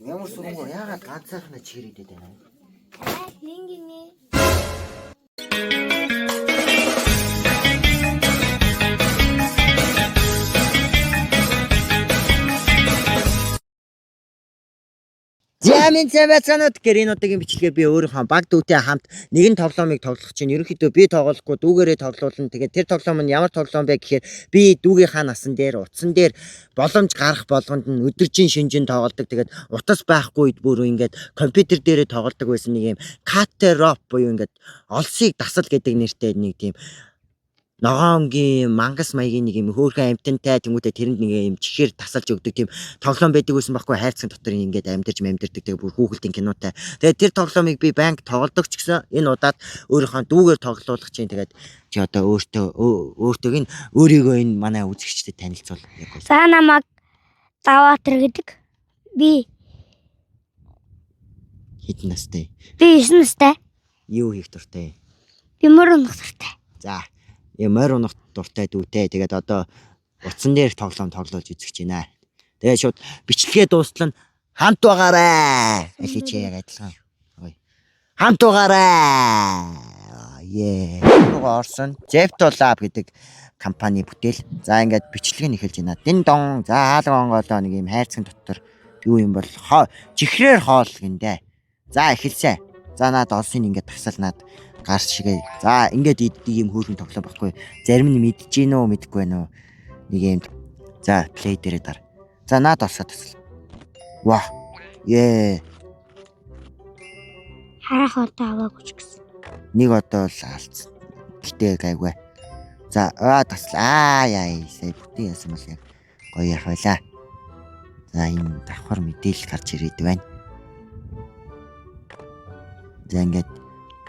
Ямар сургуу яагаад ганцаархнаа чирээдээд байна? Нингини. Зямын цэвэцэнүүд гэрийн удаагийн бичлэгээ би өөрийнхөө баг дүүтэй хамт нэгэн тоглоомыг тоглох чинь ерөнхийдөө би тоглохгүй дүүгээрээ тоглуулна. Тэгээд тэр тоглоом нь ямар тоглоом бэ гэхээр би дүүгийнхаа насан дээр утсан дээр боломж гарах болгонд нь өдөржин шинжин тоглодог. Тэгээд утас байхгүй үед бүр ингээд компьютер дээрээ тоглодог байсан нэг юм катероп буюу ингээд олсыг дасал гэдэг нэртэй нэг тийм ногоонгийн мангас маягийн нэг юм хөөрхөн амтантай тэмүүтэ тэрэнд нэг юм чихээр тасалж өгдөг тийм тоглоом байдаг байсан байхгүй хайрцаг дотор ингээд амьдэрдэг тэгээ бүр хүүхэлдэйн кинотай. Тэгээд тэр тоглоомыг би банк тоглодог ч гэсэн энэ удаад өөрийнхөө дүүгээр тоглуулах чинь тэгээд чи одоо өөртөөг нь өөрийгөө энэ манай үзэгчдэд танилцуул. За намайг Даваатар гэдэг. Би Хэдэн настай? би 9 настай. Юу хийх дуртай? Би мөр унах дуртай. За морь унах дуртай дүүтэй. Тэгээд одоо утсан дээр тоглоом тоглуулж үзэж байна. Тэгээд шууд бичлэгээ дуустал нь хамт байгаарай. Алич яг адилхан. Хамт байгаарай. Орсон Zepto Lab гэдэг компани бүтээл. За ингээд бичлэг нь эхэлж байна. Дин дон. За хаалга онгоолоо нэг юм хайрцаг дотор юу юм бол чихрээр хоол гиндэ. За эхэлсэ. За наад олсын ингээд тасалнаад гарс шигээ. За ингээд ийм хөөрхөн тоглоом байхгүй. Зарим нь мэдэж гин үү мэдэхгүй байна уу. Нэг юм. За плей дээрээ дар. За наад олсоо тасал. Ваа. Харах удаа аваагүй ч гэсэн. Нэг одоо л алдсан. Гэтэ гайгүй. За тасал. Сая бүтэн яасан бол яг гоё яах байлаа. За энэ давхар мэдээлэл гарч ирээд байна. За ингээд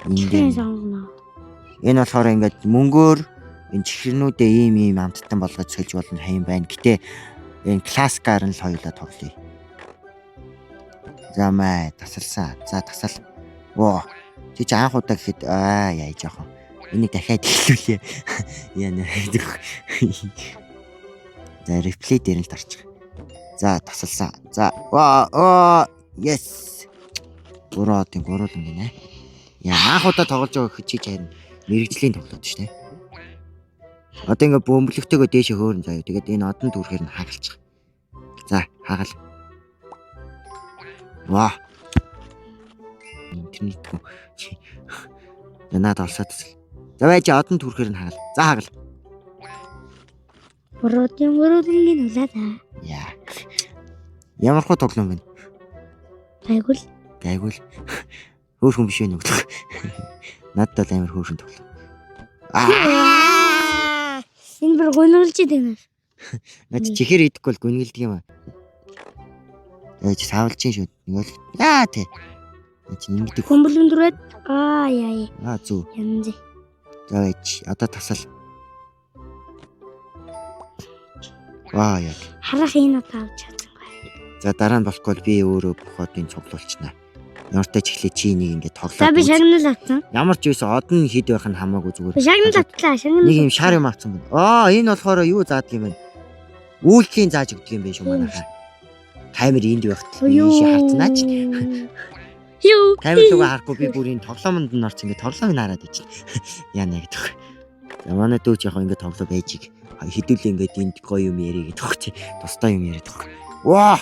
энэ болохоор ингээд мөнгөөр энэ чихрнүүдээ ийм амттан болгож сольж болно хаян байна. Гэтэ энэ классикаар нь л хоёулаа тоглоё. За маа тасалсан. За тасал. Чи анх удаа гэхэд жоохон энийг дахиад хэлүүлье. Яна. За реплей дээр л дарчих. За тасалсан. За yes. Гуруулан гинэ. Анх удаа тоглож байгаа гэхэд чи харин мэрэгжлийн тоглоод шүү дээ. Одоо ингээ бөмбөлөгтэйгөө дээшээ хөөрн заяа. Тэгээд энэ одон түрхээр нь хагалчих. За хагал. Интернет гоо. Янаад олсоод тасал. За байж одон түрхээр нь хагал. За хагал. Мөрөөдийн нулаа. Ямар хөө тоглоом бэ? Гайгүй. Хөөрхөн биш вэ нүг. Надад л амар хөөрхөн тоглоом. Энэ бүр гонолж идэнэ. Над чихэр идэхгүй бол гүнгэлдэг юм аа. Чи савлж шүү. Нэг л тий. Чи ингэдэг. Хүмбэлэн дүрээд зү. Янз. За байж одоо тасал. Яг. Харах энэ удаа авч чадсангүй. За дараа нь болохгүй би өөрөө бүх одын цуглуулчихна. Ямартай ч ихлэ чи нэг ингэ тоглоо. За би шагнал авсан. Ямар ч байсан одон хэд байх нь хамаагүй зүгээр. Шагнал автлаа. Нэг юм шар юм авсан байна. Энэ болохоор юу заадаг юм бэ? Үйлдэлийн зааж өгдөг юм биш үү манайхаа. Камер энд байхад ийшээ харцнаа ч. Камер руугаа харахгүй би бүр энэ тоглоомонд нь орц ингэ тоглоомыг хараад ижил. Яна гэдэг. За манай дүүч яг ингэ тоглоо байжиг. Хэдүүлээ ингээд энд гоё юм ярий гэдэг хөөх чи. Тустай юм яриад байгаа.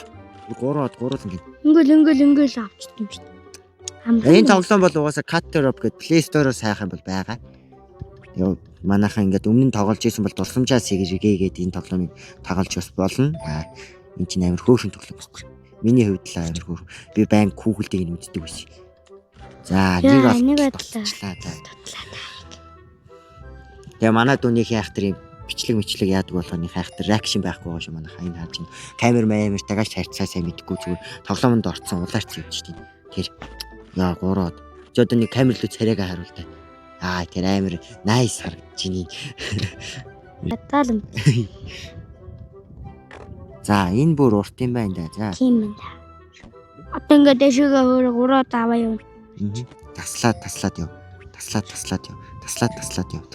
Гуруулан гин. Ингээл авчдсан юм шүү дээ. Энэ тоглоом бол угаасаа Caterop гэдэг Play Store-оос хайх юм бол байгаа. Манайхан ингээд өмнө нь тоглож исэн бол дурсамжаа сэргээгээд энэ тоглоомыг тоглож бас болно. Энэ чинь амар хөөрхөн тоглоом байхгүй. Миний хувьд л амар хөөрхөн. Би банк хүүхэлдэйг нь үздэг байсан. За нэг батлаа. Тэгээ манай дүүнийхээ хайхтар юм бичлэг яадаг болгоны хайхтар реакшн байхгүй байгаа шүү манайхаа энэ хааж чинь камер тагаач харьцаа сайн мэдгүй зүгээр тоглоомонд орцсон улаарч явж шүү дээ. Тэр гураад. Чи одоо нэг камер руу царайгаа харуултаа. Тэр амар найс харагдаж байна. Баталм. За энэ бүр урт юм байна да. За. Тийм байна. Одоо ингээд дэшигээ өөрөө гураад аваа юм. Таслаад яв. Таслаад яв.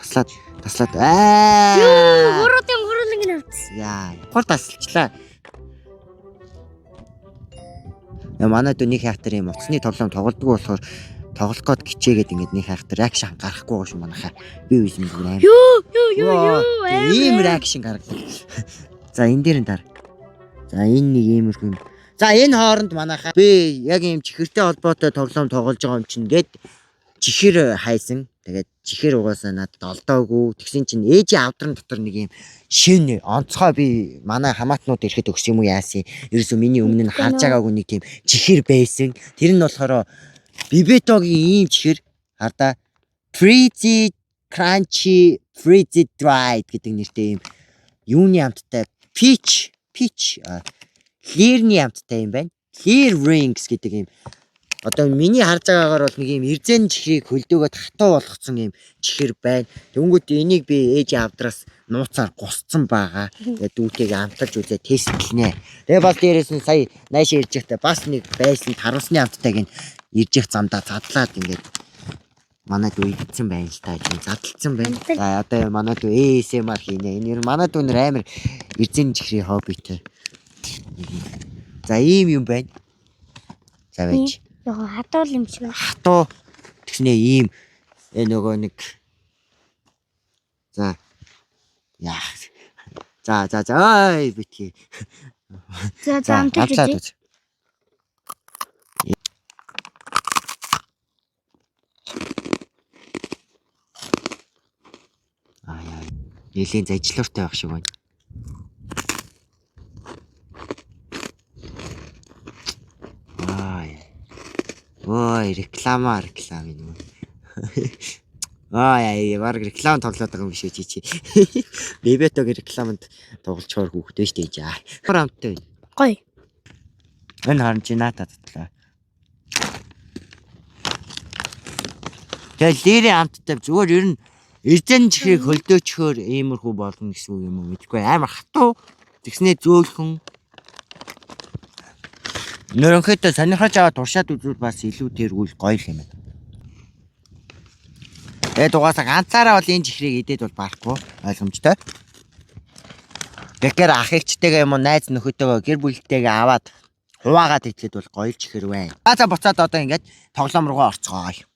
Гуруудын гинэ авц. Гол тасалчлаа. Манай дүү нэг хайхтар юм утасны тоглоом тоглодог болохоор тоглох гээд гिचээгээд ингээд нэг хайхтар акшн гарахгүй байгаа шүү манайхаа. Би үгүй юм байна. Юу. Ийм акшн гаргадаг. За энэ дээр нь дараа. За энэ нэг иймэрхүү юм. За энэ хооронд манайхаа би яг ийм чихэртэй холбоотой тоглоом тоглож байгаа юм чинь гээд чихэр хайсан. Тэгээд чихэр угаасаа надад олдоогүй. Тэгсэн чинь ээжийн авдрын дотор нэг юм шин онцгой би манай хамаатнууд ирэхэд өгс юм уу яасан. Ерөөсөө миний өмнө нь харж байгаагүй нэг тийм чихэр байсан. Тэр нь болохоор Бибетогийн ийм чихэр хардаа Freeze Crunchy Freeze Dried гэдэг нэртэй юм юуны амттай Peach Clear-ний амттай юм байна. Clear Rings гэдэг юм. Одоо миний харж байгаагаар бол нэг юм эрзэн чихрийг хөлдөөгөө хатуу болгоцсон юм чихэр байна. Тэнгүүд энийг би ээж авдраас нууцаар гусцсан байгаа. Тэгээд дүүтэйг амталж үзээ тестлэнэ. Тэгээ бас дээрээс нь сая нааш ирж байхдаа бас нэг байсан харуулсны амттайг нь ирж их замдаа задлаад ингээд манай дүү идсэн байна л та тийм задлцсан байна. За одоо манай дүү ASMR хийнэ. Энэ манай дүү нэр амар эрзэн чихрийн хоббитэй. За ийм юм байна. За байж. Хатуул юм шиг. Хатуу тэгснэ ийм нөгөө нэг за яа. За ой битгий. За амтаж үзье. Нэлийн зажлууртай байх шиг байна. Ой, реклам юм. Баг реклам тоглоод байгаа юм биш үү чи. Бибетогийн рекламанд тоглолцохоор хүүхдээ штэ ээж. Хамттай. Гоё. Энэ харанч наатаа татлаа. Тэгээ лирийн амттай зүгээр ер нь эрдэн чихрийг хөлдөөчхөөр иймэрхүү болно гэсэн үг юм уу мэдгүй амар хатуу тэгснээ зөөлхөн нөрөнхөд сонирхож аваад туршаад үзвэл бас илүү тэргүүл гоё юм байна. Тэгээд угаасаа ганцаараа бол энэ чихрийг идээд бол барахгүй ойлгомжтой. Тэгэхээр ах эгчтэйгээ юм уу найз нөхөдтэйгээ гэр бүлтэйгээ аваад хуваагаад идэхэд бол гоё чихэр байна. За буцаад одоо ингээд тоглоом руугаа орцгоё.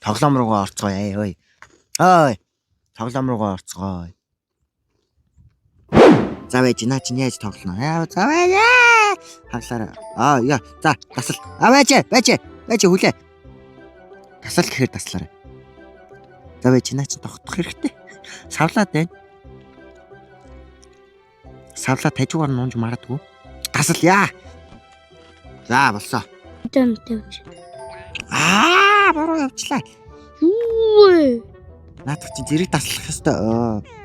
Тоглоом руугаа орцгоё ой. Тоглоом руугаа орцгоё. За байж наа чи яаж тоглоно? За байж. Хаглаараа. Яа. За тасал. Байж хүлээ. Тасал гэхээр таслаарай. За байж наа чи тогтох хэрэгтэй. Савлаад байна. Савлаад тажиугаар нуунж марадгүй. Тасал яа. За болсоо. Буруу явчлаа. Юу. Наадах чи зэрэг таслах ёстой.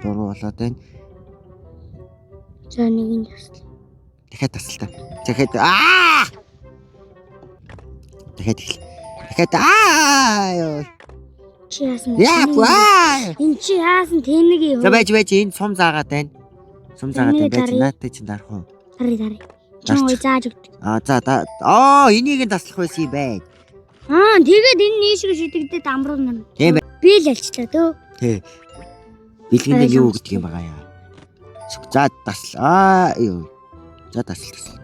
Буруу болоод байна. За нэг нь таслаа. Дахиад тасалтай. Дахиад ёо. Чи яасан? Энэ чи яасан тэнэг юм. За байж энэ сум заагаад байна. Сум заагаад байж наатай чинь дарах уу? Дарыг. Чон зааж өгдөг. Энийг нь таслах байсан юм байна. Тэгээд энэ нийшиг шидэгдээд амруулна. Тийм. Би л альчлаа төө. Тий. Бэлгэндээ юу гэдэг юм байгаа яа. За тасал. Юу. За тасал.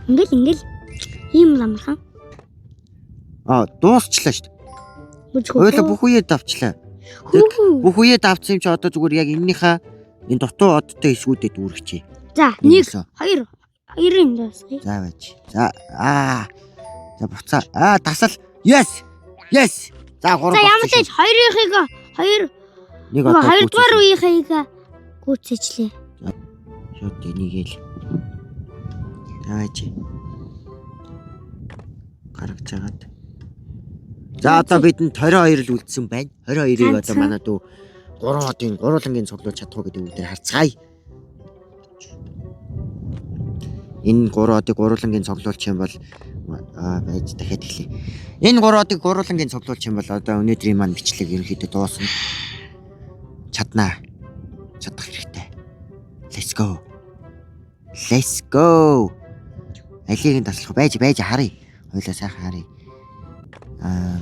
Ингээл ийм л амархан. Дуусчлаа шүү дээ. Хойло бүх үеэд давчлаа. Бүх үеэд давсан юм чи одоо зүгээр яг эннийхээ энэ дутуу одтой эсгүүдэд үүргэчээ. За 1 2 2-ын дуусгая. За байж. За буцаа. Тасал. Yes. За 3. За ямар ч хоёрынхыг 2 дугаар үеийнхийг гүйцэжлээ. Шот энийгээл. Яач. Гаргаж жагаад. За одоо бидэнд 22 л үлдсэн байна. 22-ыг одоо манай дүү 3 одын гуруулангийн цуглуулж чадах гэдэг үгдээр харцгаая. Энэ 3 одыг гуруулангийн цуглуулч юм бол байж дахиад эхлэе. Энэ 3 одыг гуруулангийн цуглуулч юм бол одоо өнөөдрийн маань бичлэг ерөнхийдөө дуусна. Чадах хэрэгтэй. Let's go. Алийг нь таслах байж харъя. Хойлоо сайхан харъя.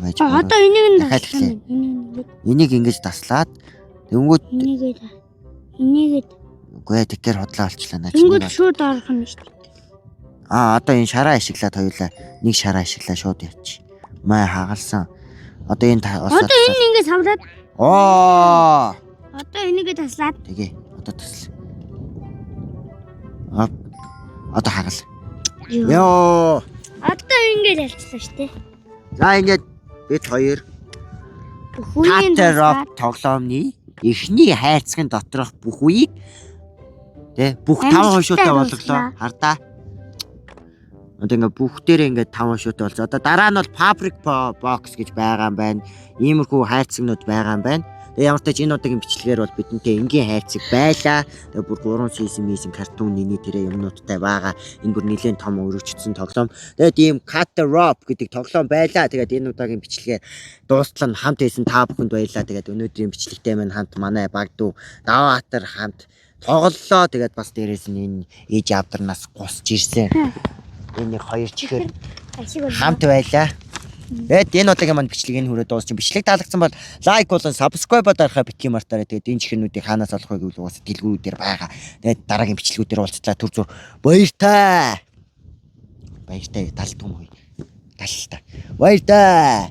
Байж. Одоо энийг нь таслах. Энийг ингэж таслаад тэнгүүд энийг үгүй тэгэхээр хотлоо олчлаа наач. Тэнгүүд шууд орох нь шүү дээ. Одоо энэ шараа ашиглаад хоёулаа нэг шараа ашиглаа шууд явчих. Маа хагалсан. Одоо энэ Одоо энэ ингээд савраад. Оо. Одоо энийгээ таслаад. Тэгээ. Одоо тасл. Одоо хагал. Йоо. Одоо ингээд ялцлаа штэ. За ингээд бид хоёр Хүүгийн Татаров тоглоомны эхний хайрцагын доторх бүх үеийг бүх 5 хошуутай болголоо. Хардаа. Одоо ингээд бүгдээрээ ингээд 5 хошуутай болсон. Одоо дараа нь бол Fabric Box гэж байгаа юм байна. Иймэрхүү хайрцагнууд байгаа юм байна. Тэгээ ямар ч тач энэ удаагийн бичлэгээр бол бидэнтэй энгийн хайрцаг байлаа. Тэгээ бүр 3 сизм картун нини тэрэ юмнуудтай байгаа. Энэ бүр нэлээд том өргөжтсөн тоглоом. Тэгээд ийм Tatарov гэдэг тоглоом байлаа. Тэгээд энэ удаагийн бичлэгээр дуустал нь хамт байсан та бүхэнд баярлалаа. Тэгээд өнөөдрийн бичлэгтэй маань хамт манай Багдуу Даваатар хамт тоглолоо. Тэгээд бас дээрээс нь энэ ээж авдарнаас гусч ирсэн. Энэ хоёр чихэр хамт байлаа. Тэгээд энэ удаагийн маань бичлэгийг хүрээ дуусчих. Бичлэг таалагдсан бол лайк болон subscribe дарахаа битгий мартаарай. Тэгээд энэ чихэрнүүдийг хаанаас олох вэ гэвэл угаасаа дэлгүүрүүдээр байгаа. Тэгээд дараагийн бичлэгүүдээр уулзлаа. Түр зур баяртай. Баяртай талт юм хөө. Талтай. Баяртай.